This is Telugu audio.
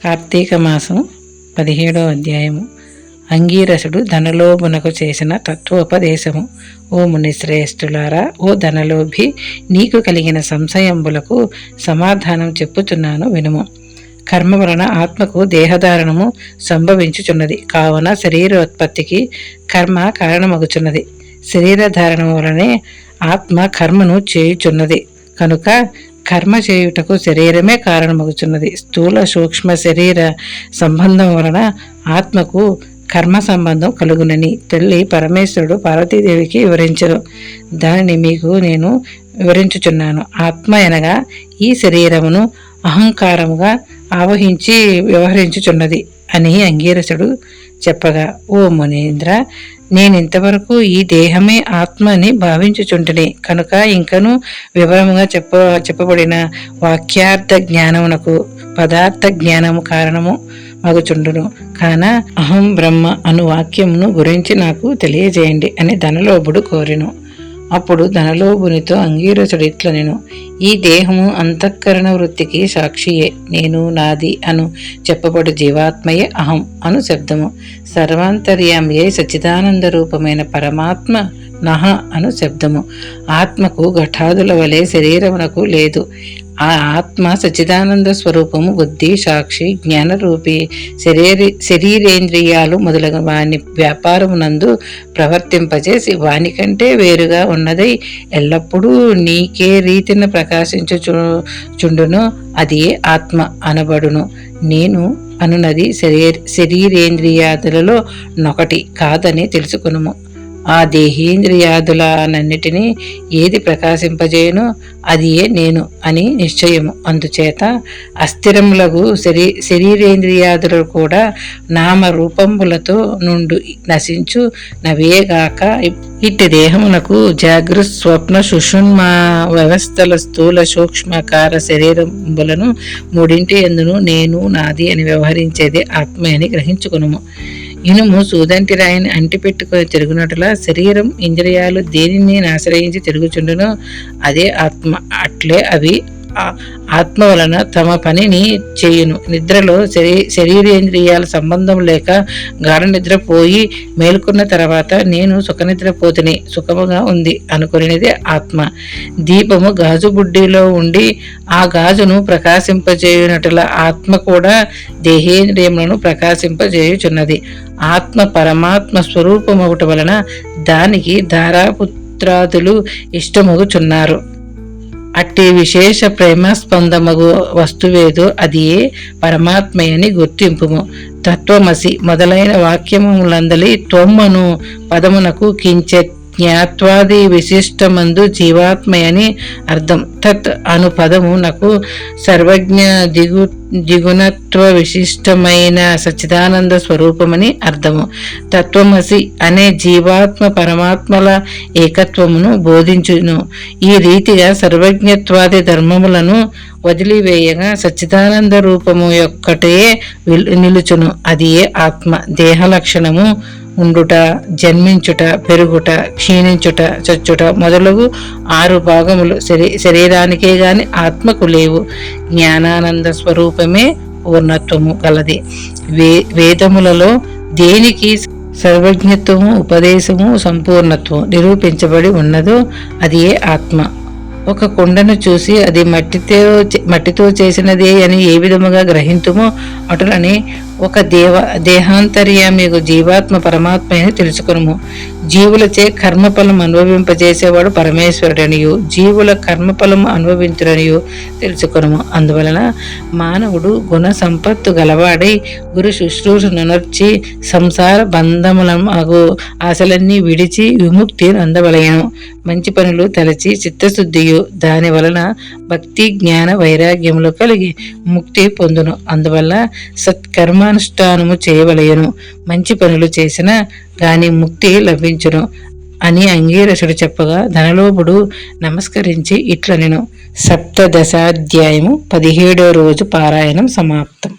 కార్తీక మాసం 17వ అధ్యాయము. అంగీరసుడు ధనలోభునకు చేసిన తత్వోపదేశము. ఓ మునిశ్రేష్ఠులారా, ఓ ధనలోభి, నీకు కలిగిన సంశయంబులకు సమాధానం చెప్పుచున్నాను వినుము. కర్మ వలన ఆత్మకు దేహధారణము సంభవించుచున్నది. కావున శరీరోత్పత్తికి కర్మ కారణమగుచున్నది. శరీరధారణము వలనే ఆత్మ కర్మను చేయుచున్నది. కనుక కర్మ చేయుటకు శరీరమే కారణమగుచున్నది. స్థూల సూక్ష్మ శరీర సంబంధం వలన ఆత్మకు కర్మ సంబంధం కలుగునని తల్లి పరమేశ్వరుడు పార్వతీదేవికి వివరించను. దానిని మీకు నేను వివరించుచున్నాను. ఆత్మ అనగా ఈ శరీరమును అహంకారముగా ఆవహించి వ్యవహరించుచున్నది అని అంగీరసుడు చెప్పగా, ఓ మునీంద్ర, నేనింతవరకు ఈ దేహమే ఆత్మ అని భావించుచుంటిని. కనుక ఇంకను వివరముగా చెప్పబడిన వాక్యార్థ జ్ఞానమునకు పదార్థ జ్ఞానము కారణము మగుచుండును. కాన అహం బ్రహ్మ అను వాక్యమును గురించి నాకు తెలియజేయండి అని ధనలోభుడు కోరెను. అప్పుడు ధనలోభునితో అంగీరసుడు ఇట్లనెను, ఈ దేహము అంతఃకరణ వృత్తికి సాక్షియే. నేను, నాది అను చెప్పబడు జీవాత్మయే అహం అను శబ్దము. సర్వాంతర్యామియే సచ్చిదానంద రూపమైన పరమాత్మ నహ అను శబ్దము. ఆత్మకు ఘటాదుల వలె శరీరమునకు లేదు. ఆ ఆత్మ సచ్చిదానంద స్వరూపము. బుద్ధి, సాక్షి, జ్ఞానరూపి శరీరేంద్రియాలు మొదలగు వాని వ్యాపారమునందు ప్రవర్తింపజేసి వానికంటే వేరుగా ఉన్నదై ఎల్లప్పుడూ నీకే రీతిని ప్రకాశించుచుండును. అది ఆత్మ అనబడును. నేను అనునది శరీరేంద్రియాదులలో నొకటి కాదని తెలుసుకునుము. ఆ దేహేంద్రియాదులనన్నిటినీ ఏది ప్రకాశింపజేయునో అది నేను అని నిశ్చయము. అందుచేత అస్థిరములగు శరీరేంద్రియాదులు కూడా నామరూపములతో నుండి నశించు నవేగాక ఇట్టి దేహమునకు జాగృత్ స్వప్న సుషుమ్నా వ్యవస్థల స్థూల సూక్ష్మకార శరీరములను మూడింటి యందును నేను, నాది అని వ్యవహరించేది ఆత్మ అని గ్రహించుకునుము. ఇనుము సూదంటి రాయిని అంటిపెట్టుకొని తిరుగునట్లా శరీరం, ఇంద్రియాలు దేనిని ఆశ్రయించి తిరుగుచుండునో అదే ఆత్మ. అట్లే అవి ఆత్మ వలన తమ పనిని చేయును. నిద్రలో శరీరేంద్రియాల సంబంధం లేక గాఢ నిద్రపోయి మేల్కొన్న తర్వాత నేను సుఖనిద్రపోతుని, సుఖముగా ఉంది అనుకునేది ఆత్మ. దీపము గాజు బుడ్డిలో ఉండి ఆ గాజును ప్రకాశింపజేయునట్ల ఆత్మ కూడా దేహేంద్రియములను ప్రకాశింపజేయుచున్నది. ఆత్మ పరమాత్మ స్వరూపమగుట వలన దానికి ధారాపుత్రాదులు ఇష్టమగుచున్నారు. అట్టి విశేష ప్రేమాస్పందమగు వస్తువేదో అది ఏ పరమాత్మయని గుర్తింపుము. తత్వమసి మొదలైన వాక్యములందలి త్వమ్మను పదమునకు కించెత్ జ్ఞాత్వాది విశిష్టమందు జీవాత్మయని అర్థం. తత్ అను పదము నాకు సర్వజ్ఞ దిగుణత్వ విశిష్టమైన సచ్చిదానంద స్వరూపమని అర్థము. తత్వమసి అనే జీవాత్మ పరమాత్మల ఏకత్వమును బోధించును. ఈ రీతిగా సర్వజ్ఞత్వాది ధర్మములను వదిలివేయగా సచ్చిదానంద రూపము యొక్కటే నిలుచును. అది ఏ ఆత్మ. దేహ లక్షణము ఉండుట, జన్మించుట, పెరుగుట, క్షీణించుట, చచ్చుట మొదలగు 6 భాగములు శరీరానికే గాని ఆత్మకు లేవు. జ్ఞానానంద స్వరూపమే పూర్ణత్వము గలది. వేదములలో దేనికి సర్వజ్ఞత్వము, ఉపదేశము, సంపూర్ణత్వం నిరూపించబడి ఉన్నదో అది ఏ ఆత్మ. ఒక కుండను చూసి అది మట్టితో చేసినదే అని ఏ విధముగా గ్రహింతుమో అటులని ఒక దేహాంతర్యామి జీవాత్మ పరమాత్మ అని తెలుసుకును. జీవులచే కర్మఫలం అనుభవింపజేసేవాడు పరమేశ్వరుడనియు జీవుల కర్మఫలము అనుభవించురనియు తెలుసుకును. అందువలన మానవుడు గుణ సంపత్తు గలవాడై గురు శుశ్రూషనొనర్చి సంసార బంధములకు ఆశలన్నీ విడిచి విముక్తి నందవలయను. మంచి పనులు తలచి చిత్తశుద్ధియు దాని వలన భక్తి, జ్ఞాన, వైరాగ్యములు కలిగి ముక్తి పొందును. అందువల్ల సత్కర్మానుష్ఠానము చేయవలయను. మంచి పనులు చేసినా గాని ముక్తి లభించును అని అంగీరసుడు చెప్పగా ధనలోభుడు నమస్కరించి ఇట్లనెను. 17వ అధ్యాయము 17వ రోజు పారాయణం సమాప్తం.